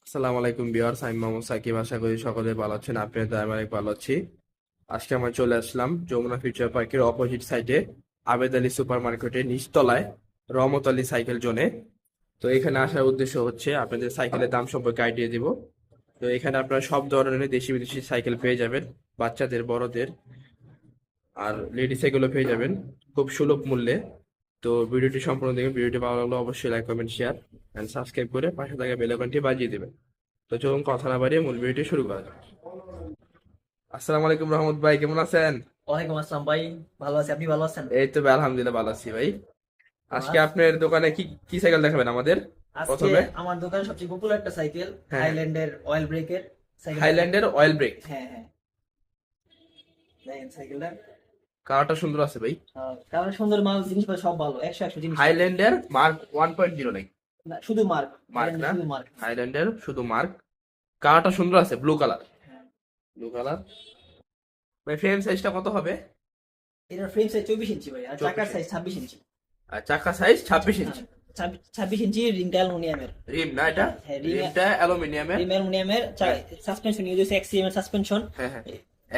আসসালামু আলাইকুম ভিউয়ার্স, আমি মোহাম্মদ সাকিব। আশা করি সকলে ভালো আছেন। আপনাদের দয়ায় আমি অনেক ভালো আছি। আজকে আমরা চলে আসলাম যমুনা ফিউচার পার্কের অপোজিট সাইডে আবেদ আলী সুপার মার্কেটের নিচতলায় রহমত আলী সাইকেল জোনে। তো এখানে আসার উদ্দেশ্য হচ্ছে আপনাদের সাইকেলের দাম সম্পর্কে আইডিয়া দিব। তো এখানে আপনারা সব ধরনের দেশি বিদেশি সাইকেল পেয়ে যাবেন, বাচ্চাদের, বড়দের, আর লেডিস সাইকেলও পেয়ে যাবেন খুব সুলভ মূল্যে। তো ভিডিওটি সম্পূর্ণ দেখবেন। ভিডিওটি ভালো লাগলে অবশ্যই like, comment, share and subscribe করে পাশে থাকা বেল আইকনটি বাজিয়ে দেবেন। তো চলুন কথা না বাড়িয়ে মূল ভিডিওটি শুরু করা যাক। আসসালামু আলাইকুম রহমত ভাই, কেমন আছেন? ওয়ালাইকুম আসসালাম ভাই। ভালো আছি, আপনি ভালো আছেন? এই তো ভাই, আলহামদুলিল্লাহ ভালো আছি ভাই। আজকে আজ আপনার দোকানে কি কি সাইকেল দেখাবেন আমাদের আজকে প্রথমে? আমার দোকানে সবচেয়ে পপুলার একটা সাইকেল হ্যাঁ, হাইল্যান্ডের অয়েল ব্রেকের সাইকেলটা হাইল্যান্ডের অয়েল ব্রেক। হ্যাঁ হ্যাঁ, দেখেন সাইকেলটা। কালারটা সুন্দর আছে ভাই। কারণ সুন্দর মাল জিনিসপত্র সব ভালো, একশো একশো জিনিস ভালো। হাইল্যান্ডের মার্ক 1.0 নাকি? না, শুধু মার্ক, মার্ক হাইল্যান্ডের না, শুধু মার্ক। হাইল্যান্ডের শুধু মার্ক। কালারটা সুন্দর আছে, ব্লু কালার। হ্যাঁ, ব্লু কালার। ভাই ফ্রেম সাইজটা কত হবে? এটার ফ্রেম সাইজ 24 ইঞ্চি ভাই, আর চাকার 24 সাইজ ইঞ্চি। 26 ইঞ্চি। আর চাকা সাইজ 26 হ্যাঁ, ইঞ্চি। 26 ইঞ্চি, রিংটা অ্যালুমিনিয়ামের। রিম না এটা? হ্যাঁ, রিমটা অ্যালুমিনিয়ামের। রিম অ্যালুমিনিয়ামের। হ্যাঁ সাসপেনশন ইউজ হয়েছে এক্সিএম এর সাসপেনশন। হ্যাঁ হ্যাঁ,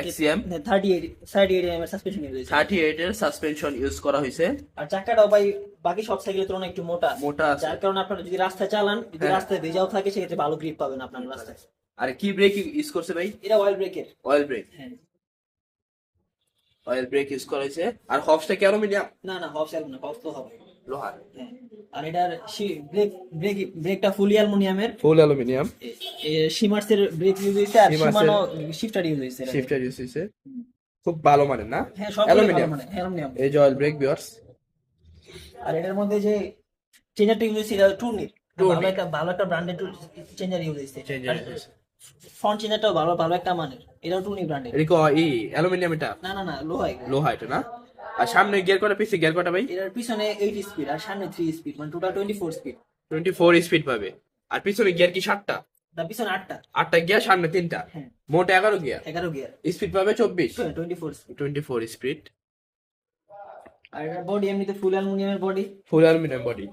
এক্সিএম 38 এম এর সাসপেনশন ইউজ হয়েছে। 38 এর সাসপেনশন ইউজ করা হয়েছে। আর চাকাটাও ভাই বাকি সব সাইকেলের তুলনায় একটু মোটা, মোটা আছে। যার কারণে আপনারা যদি রাস্তায় চালান, যদি হ্যাঁ, রাস্তায় ভেজাও থাকে, সেক্ষেত্রে ভালো গ্রিপ পাবেন আপনার রাস্তায়। আর কি ব্রেক ইউজ করছে ভাই? এটা অয়েল ব্রেকের। Oil brake. হ্যাঁ, অয়েল ব্রেক ইউজ করা হয়েছে। আর হবসটা কি অ্যালুমিনিয়াম? না না, হবস না, হবস তো হবে। লোহার। হ্যাঁ, আর এটার ব্রেক ব্রেক ব্রেকটা ফুলি অ্যালুমিনিয়ামের। Full aluminium. শিমার্সের ব্রেক ইউজ হয়েছে, আর সিমাসের শিমানো শিফটার ইউজ হয়েছে এটাতে। শিফটার ইউজ হয়েছে। খুব ভালো মানের না? হ্যাঁ, সবগুলো ভালো অ্যালুমিনিয়াম। মানে অ্যালুমিনিয়াম। এই যে অয়েল ব্রেক ভিউয়ার্স। আর এটার মধ্যে যে চেঞ্জারটা ইউজ হয়েছে, এটা টুর্নির। ভালো টুর্নি একটা ভালো একটা ব্র্যান্ডের চেঞ্জার ইউজ হয়েছে। চেঞ্জার। ফ্রন্ট চেঞ্জারটাও ভালো ভালো একটা মানের, এটাও টুর্নি ব্র্যান্ডের। এটা কি অ্যালুমিনিয়াম এটা? না না না, লোহা এগুলো। লোহা এটা না? আর সামনে গিয়ার কটা, পিছে গিয়ার কটা ভাই? এটার পিছনে 8 স্পিড আর সামনে 3 স্পিড, মানে টোটাল 24 স্পিড। 24 স্পিড পাবে। আর পিছনে গিয়ার কি 7টা? তার পিছনে 8টা। 8টা গিয়ার, সামনে 3টা। হ্যাঁ, মোট 11 গিয়ার। 11 গিয়ার। স্পিড পাবে 24। 24 স্পিড। 24 স্পিড। আর এটার বডি এমনিতে ফুল অ্যালুমিনিয়ামের বডি। ফুল অ্যালুমিনিয়াম বডি।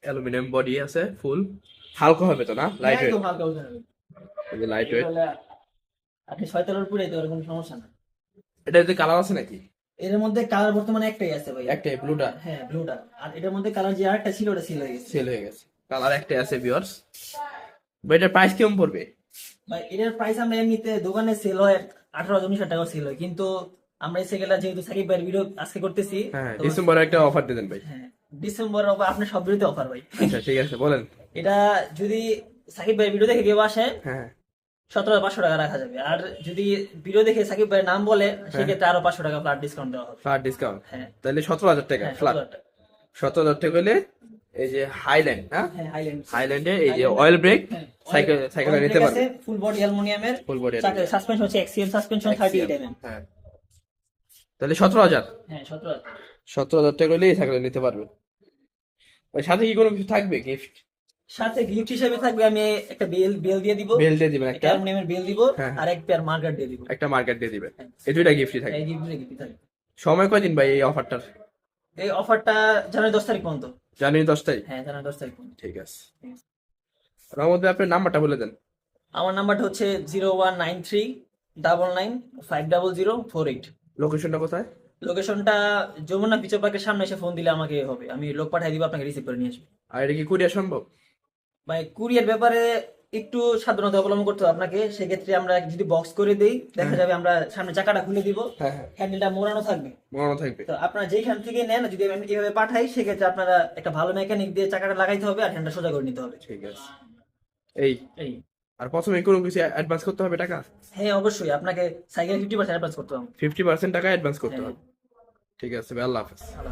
অ্যালুমিনিয়াম বডি আছে ফুল। হালকা হবে তো না? Light weight. একদম হালকা ওজন হবে। Light weight. এগুলা আপনি 6 তলার উপরে যেতে পারবেন, কোনো সমস্যা না। এটা যদি কালার আছে নাকি? এর মধ্যে কালার বর্তমানে একটাই আছে ভাই। একটাই, ব্লুটা হ্যাঁ, ব্লুটা। আর এটার মধ্যে কালার যে আরেকটা ছিল, ওটা সিল হয়ে গেছে। সেল হয়ে গেছে। কালার একটাই আছে ভিউয়ার্স। ভাই এটার প্রাইস কেমন পড়বে? ভাই এটার প্রাইস আমরা এমনিতে দোকানে সেল হয় 18-19 টাকা সেল হয়, কিন্তু আমরা এই সাইকেলটা যেহেতু সাকিব ভাইয়ের ভিডিও আজকে করতেছি, হ্যাঁ, তো ডিসেম্বরে একটা অফার দিতেন ভাই। হ্যাঁ, ডিসেম্বর আপনার সব ভিডিওতে অফার ভাই। আচ্ছা ঠিক আছে, বলেন। এটা যদি সাকিব ভাইয়ের ভিডিও দেখে কেউ আসে, হ্যাঁ 17,500 টাকা রাখা যাবে। আর যদি ভিডিও দেখে সাকিব ভাইয়ের নাম বলে, সেক্ষেত্রে আরো 500 টাকা ফ্ল্যাট ডিসকাউন্ট দেওয়া হবে। Flat discount. হ্যাঁ তাহলে 17,000 টাকা হ্যাঁ, ফ্ল্যাট। 17,000 টাকা। 17,000 টাকা হলে এই যে হাইল্যান্ড না? হ্যাঁ, হাইল্যান্ড। হাইল্যান্ডে এই যে অয়েল ব্রেক হ্যাঁ, সাইকেল নিতে পারবে। ফুল বডি অ্যালুমিনিয়ামের। Full body. সাসপেনশন হচ্ছে এক্সিএম সাসপেনশন 38 mm। হ্যাঁ, তাহলে 17,000। হ্যাঁ, 17,000। 17,000 টাকা হলে এই সাইকেল নিতে পারবে। ওই সাথে কি কোনো কিছু থাকবে গিফট? সাথে গিফট হিসেবে থাকবে, আমি একটা বেল বেল দিয়ে দিব, বেল দিয়ে দিবেন একটা একটা। অ্যালুমিনিয়ামের বেল দিব, হ্যাঁ, আর এক পেয়ার মার্কার দিয়ে দিব। একটা মার্কেট দিয়ে দিবে। এই দুইটা গিফটই থাকে। এই গিফট থাকবে। সময় কয়দিন ভাই এই অফারটার? এই অফারটা জানুয়ারি 10 তারিখ পর্যন্ত। জানুয়ারি 10 তারিখ। হ্যাঁ, জানুয়ারি 10 তারিখ পর্যন্ত। ঠিক আছে। রহমত ভাই আপনার নাম্বারটা বলে দেন। আমার নাম্বারটা হচ্ছে 0193995004 লোকেশনটা কোথায়? লোকেশনটা যমুনা ফিচার পার্কের সামনে এসে ফোন দিলে আমাকে হবে, আমি লোক পাঠিয়ে দিব, আপনাকে রিসিভ করে নিয়ে আসবে। আর এটা কি কুরিয়ার সম্ভব? ভাই কুরিয়ার ব্যাপারে একটু সাবধানতা অবলম্বন করতে হবে আপনাকে। সেক্ষেত্রে আমরা যদি বক্স করে দেই, দেখা যাবে আমরা সামনে চাকাটা খুলে দিব, হ্যাঁ হ্যাঁ, হ্যান্ডেলটা মোড়ানো থাকবে। মনে থাকবে। তো আপনারা যেখান থেকে নেন, যদি আমি এভাবে পাঠাই, সেক্ষেত্রে আপনারা একটা ভালো মেকানিক দিয়ে চাকাটা লাগাইতে হবে, আর হ্যান্ডেলটা সোজা করে নিতে হবে। ঠিক আছে। এই এই। আর প্রথমে কোনো কিছু অ্যাডভান্স করতে হবে টাকা? হ্যাঁ, অবশ্যই আপনাকে সাইকেল 50% অ্যাডভান্স করতে হবে। 50% টাকা অ্যাডভান্স করতে হ্যাঁ। হবে। ঠিক আছে ভাই, আল্লাহ হাফেজ। ভালো।